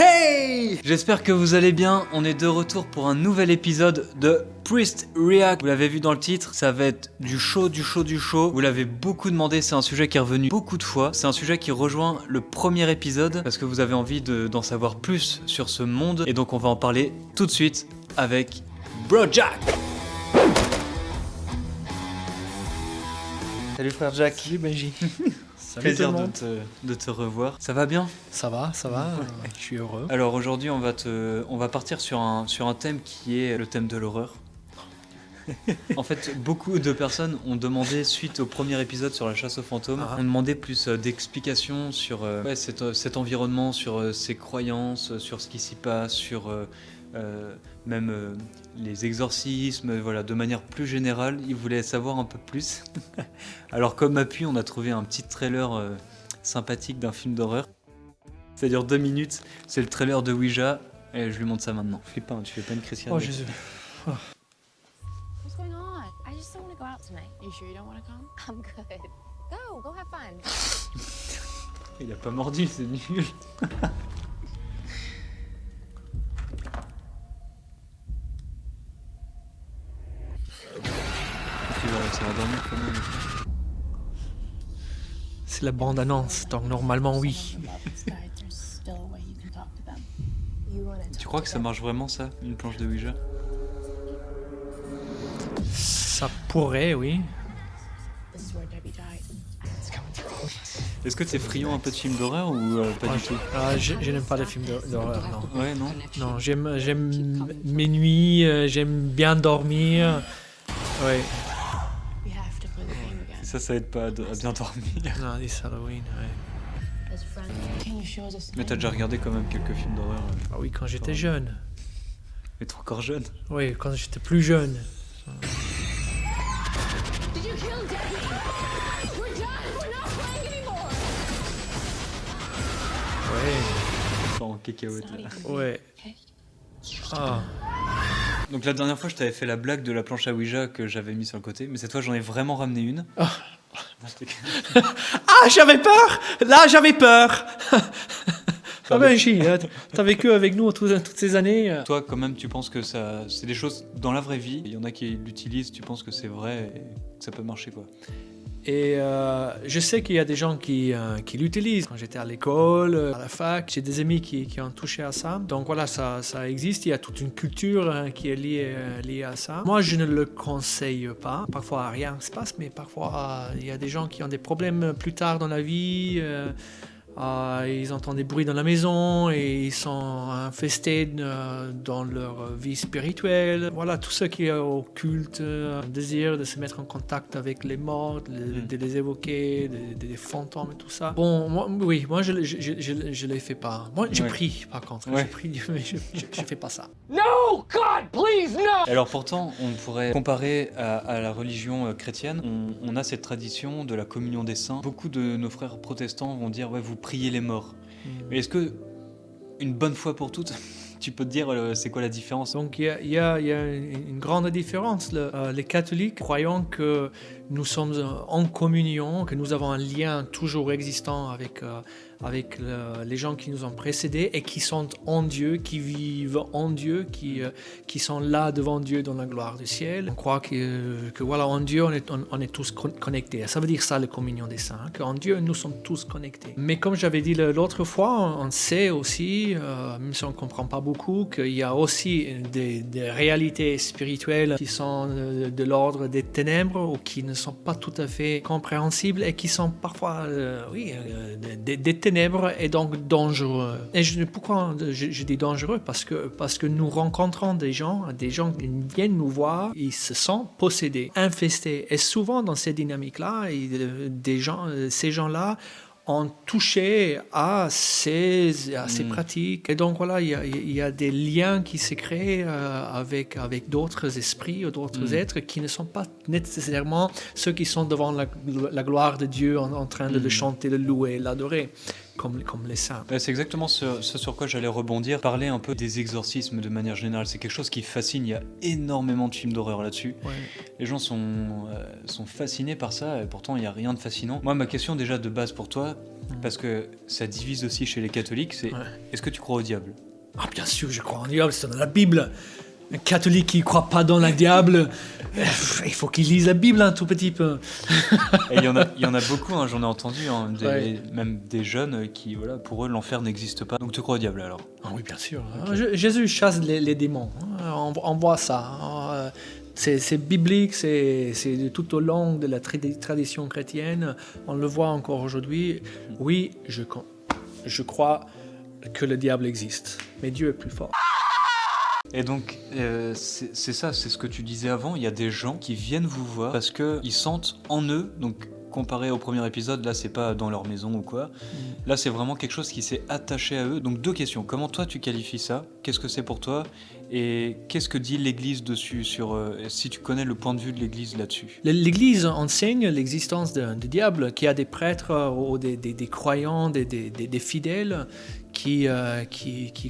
Hey! J'espère que vous allez bien, on est de retour pour un nouvel épisode de Priest React. Vous l'avez vu dans le titre, ça va être du chaud, du chaud, du chaud. Vous l'avez beaucoup demandé, c'est un sujet qui est revenu beaucoup de fois. C'est un sujet qui rejoint le premier épisode parce que vous avez envie d'en savoir plus sur ce monde. Et donc on va en parler tout de suite avec Bro Jack. Salut frère Jack. Salut Benji. Salut Plaisir tout le monde. de te revoir. Ça va bien? Ça va, je suis heureux. Alors aujourd'hui on va partir sur un thème qui est le thème de l'horreur. En fait, beaucoup de personnes ont demandé, suite au premier épisode sur la chasse aux fantômes, ont demandé plus d'explications sur cet environnement, sur ses croyances, sur ce qui s'y passe, sur même les exorcismes, voilà, de manière plus générale. Ils voulaient savoir un peu plus. Alors comme appui, on a trouvé un petit trailer sympathique d'un film d'horreur. Ça dure 2 minutes, c'est le trailer de Ouija, et je lui montre ça maintenant. Fais pas, tu fais pas une Christiane. Oh Jésus. Oh. What's going on? I just don't want to go out tonight. You sure you don't want to come? I'm good. Go have fun. Il a pas mordu, c'est nul. Ça va dormir quand même. C'est la bande-annonce, donc normalement oui. Tu crois que ça marche vraiment ça, une planche de Ouija? Ça pourrait, oui. Est-ce que t'es friand un peu de films d'horreur ou pas du tout? Je n'aime pas les films d'horreur, non. Ouais, non. Non, j'aime mes nuits, j'aime bien dormir. Ouais. Ça aide pas à bien dormir. Non, les Halloween, ouais. Mais t'as déjà regardé quand même quelques films d'horreur. Ah oui, quand j'étais jeune. Mais t'es encore jeune. Oui, quand j'étais plus jeune. Ouais. En cacahuète là. Ouais. Ah. Donc la dernière fois je t'avais fait la blague de la planche à Ouija que j'avais mis sur le côté, mais cette fois j'en ai vraiment ramené une. Ah, j'avais peur! Là, j'avais peur! Ah ben, t'as vécu avec nous toutes ces années. Toi quand même tu penses que ça, c'est des choses dans la vraie vie, il y en a qui l'utilisent, tu penses que c'est vrai et que ça peut marcher quoi? Et je sais qu'il y a des gens qui l'utilisent. Quand j'étais à l'école, à la fac, j'ai des amis qui ont touché à ça. Donc voilà, ça existe. Il y a toute une culture qui est liée à ça. Moi, je ne le conseille pas. Parfois, rien ne se passe, mais parfois, il y a des gens qui ont des problèmes plus tard dans la vie. Ils entendent des bruits dans la maison et ils sont infestés dans leur vie spirituelle. Voilà, tout ce qui est occulte, désir de se mettre en contact avec les morts, de les évoquer, des fantômes et tout ça. Bon, moi je les fais pas. Moi, je prie par contre. Ouais. Je prie, mais je fais pas ça. No, God, please, no! Alors pourtant, on pourrait comparer à la religion chrétienne. On a cette tradition de la communion des saints. Beaucoup de nos frères protestants vont dire ouais, vous priez les morts. Mais est-ce que une bonne fois pour toutes, tu peux te dire c'est quoi la différence? Donc il y a une grande différence. Les catholiques croyant que nous sommes en communion, que nous avons un lien toujours existant avec les gens qui nous ont précédés et qui sont en Dieu, qui vivent en Dieu, qui sont là devant Dieu dans la gloire du ciel. On croit que voilà, en Dieu, on est tous connectés. Ça veut dire ça, la communion des saints, qu'en Dieu, nous sommes tous connectés. Mais comme j'avais dit l'autre fois, on sait aussi, même si on ne comprend pas beaucoup, qu'il y a aussi des réalités spirituelles qui sont de l'ordre des ténèbres ou qui ne sont pas tout à fait compréhensibles et qui sont parfois, des ténèbres et donc dangereux. Et pourquoi je dis dangereux? Parce que nous rencontrons des gens qui viennent nous voir, ils se sentent possédés, infestés. Et souvent dans ces dynamiques-là, ces gens-là ont touché à ces pratiques. Et donc voilà, il y a des liens qui se créent avec d'autres esprits ou d'autres êtres qui ne sont pas nécessairement ceux qui sont devant la gloire de Dieu en train de le chanter, le louer, l'adorer. Comme les saints. C'est exactement ce sur quoi j'allais rebondir. Parler un peu des exorcismes de manière générale, c'est quelque chose qui fascine. Il y a énormément de films d'horreur là-dessus. Ouais. Les gens sont fascinés par ça, et pourtant il n'y a rien de fascinant. Moi, ma question déjà de base pour toi, parce que ça divise aussi chez les catholiques, c'est est-ce que tu crois au diable? Ah, bien sûr, je crois en diable, c'est dans la Bible. Un catholique qui ne croit pas dans le diable, il faut qu'il lise la Bible un tout petit peu. Et il y en a beaucoup, hein, j'en ai entendu, hein, même des jeunes qui, voilà, pour eux, l'enfer n'existe pas. Donc tu crois au diable alors? Ah oui, bien sûr. Okay. Jésus chasse les démons. On voit ça. C'est biblique, c'est tout au long de la tradition chrétienne. On le voit encore aujourd'hui. Oui, je crois que le diable existe, mais Dieu est plus fort. Et donc, c'est ça, c'est ce que tu disais avant, il y a des gens qui viennent vous voir parce qu'ils sentent en eux, donc comparé au premier épisode, là c'est pas dans leur maison ou quoi, là c'est vraiment quelque chose qui s'est attaché à eux. Donc 2 questions, comment toi tu qualifies ça? Qu'est-ce que c'est pour toi? Et qu'est-ce que dit l'Église dessus, si tu connais le point de vue de l'Église là-dessus? L'Église enseigne l'existence du diable, qu'il y a des prêtres ou des croyants, des fidèles qui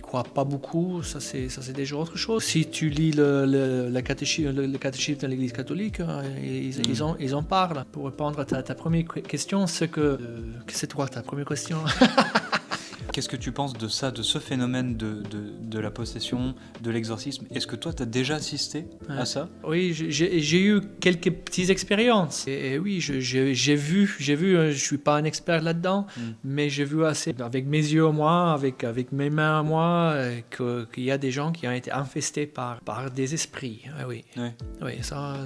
croient pas beaucoup. Ça c'est déjà autre chose. Si tu lis le catéchisme de l'Église catholique, ils en parlent. Pour répondre à ta première question, c'est quoi ta première question? Qu'est-ce que tu penses de ça, de ce phénomène de la possession, de l'exorcisme? Est-ce que toi, tu as déjà assisté à ça? Oui, j'ai eu quelques petites expériences. Et oui, j'ai vu, je suis pas un expert là-dedans, mais j'ai vu assez, avec mes yeux à moi, avec mes mains à moi, qu'il y a des gens qui ont été infestés par des esprits. Oui, ça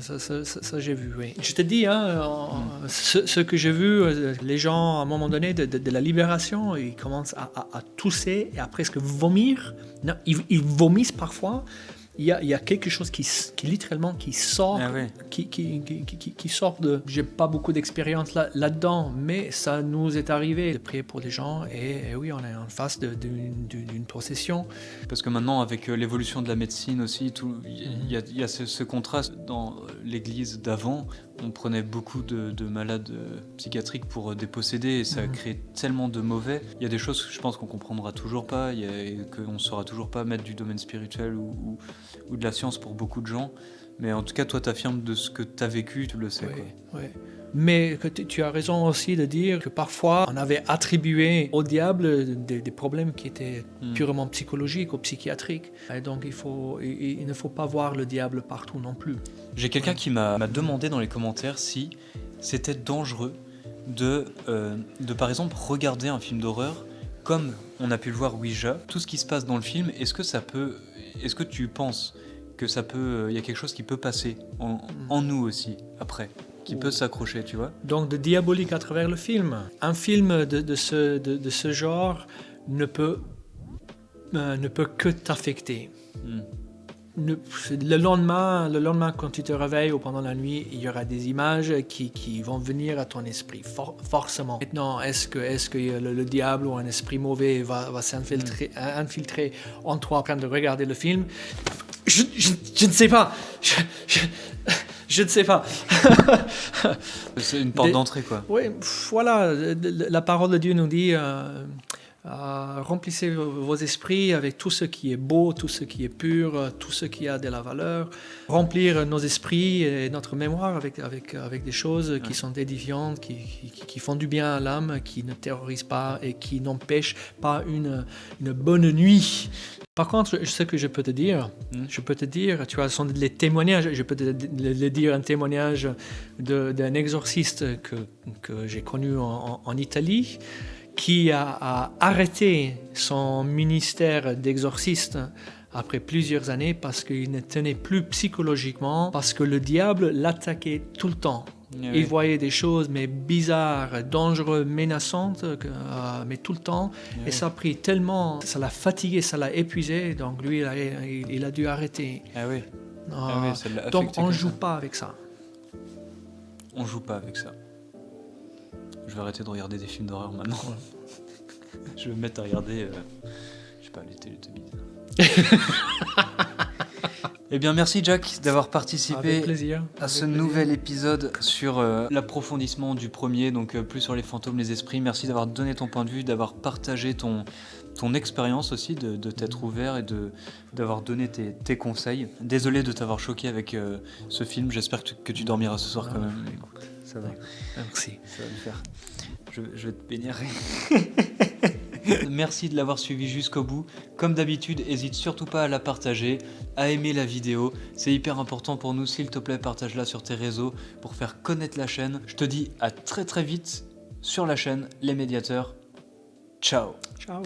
j'ai vu. Oui. Je te dis, ce que j'ai vu, les gens, à un moment donné, de la libération, ils commencent à tousser et à presque vomir. Non, ils vomissent parfois. Il y a quelque chose qui littéralement qui sort, qui sort de. J'ai pas beaucoup d'expérience là-dedans, mais ça nous est arrivé de prier pour des gens et oui, on est en face d'une possession. Parce que maintenant, avec l'évolution de la médecine aussi, il y a ce contraste dans l'Église d'avant. On prenait beaucoup de malades psychiatriques pour déposséder et ça crée tellement de mauvais. Il y a des choses que je pense qu'on comprendra toujours pas et qu'on saura toujours pas mettre du domaine spirituel ou de la science pour beaucoup de gens. Mais en tout cas, toi, t'affirmes de ce que t'as vécu, tu le sais. Oui. Mais tu as raison aussi de dire que parfois, on avait attribué au diable des problèmes qui étaient purement psychologiques ou psychiatriques. Et donc, il ne faut pas voir le diable partout non plus. J'ai quelqu'un qui m'a demandé dans les commentaires si c'était dangereux de par exemple, regarder un film d'horreur comme on a pu le voir Ouija. Tout ce qui se passe dans le film, est-ce que tu penses que il y a quelque chose qui peut passer en nous aussi, après, qui peut s'accrocher, tu vois? Donc de diabolique à travers le film. Un film de ce genre ne peut que t'affecter. Le lendemain, quand tu te réveilles ou pendant la nuit, il y aura des images qui vont venir à ton esprit, forcément. Maintenant, est-ce que le diable ou un esprit mauvais va s'infiltrer en toi en train de regarder le film? Je ne sais pas. Je ne sais pas. C'est une porte d'entrée, quoi. Oui, voilà. La parole de Dieu nous dit... remplissez vos esprits avec tout ce qui est beau, tout ce qui est pur, tout ce qui a de la valeur. Remplir nos esprits et notre mémoire avec des choses qui sont édifiantes, qui font du bien à l'âme, qui ne terrorisent pas et qui n'empêchent pas une bonne nuit. Par contre, ce que je peux te dire, tu as les témoignages, je peux te dire un témoignage d'un exorciste que j'ai connu en Italie, qui a arrêté son ministère d'exorciste après plusieurs années parce qu'il ne tenait plus psychologiquement, parce que le diable l'attaquait tout le temps. Il voyait des choses mais bizarres, dangereuses, menaçantes, mais tout le temps. Et ça a pris tellement, ça l'a fatigué, ça l'a épuisé, donc lui, il a dû arrêter. Donc on ne joue pas avec ça. On joue pas avec ça. Je vais arrêter de regarder des films d'horreur maintenant. Je vais me mettre à regarder, je sais pas, les Teletubbies. Eh bien, merci Jack d'avoir participé à ce nouvel épisode sur l'approfondissement du premier, donc plus sur les fantômes, les esprits. Merci d'avoir donné ton point de vue, d'avoir partagé ton expérience aussi, de t'être ouvert et d'avoir donné tes conseils. Désolé de t'avoir choqué avec ce film, j'espère que tu dormiras ce soir quand même. Écoute, ça va. Merci. Ça va le faire. Je vais te pénérer. Merci de l'avoir suivi jusqu'au bout. Comme d'habitude, n'hésite surtout pas à la partager, à aimer la vidéo. C'est hyper important pour nous. S'il te plaît, partage-la sur tes réseaux pour faire connaître la chaîne. Je te dis à très très vite sur la chaîne Les Médiateurs. Ciao. Ciao.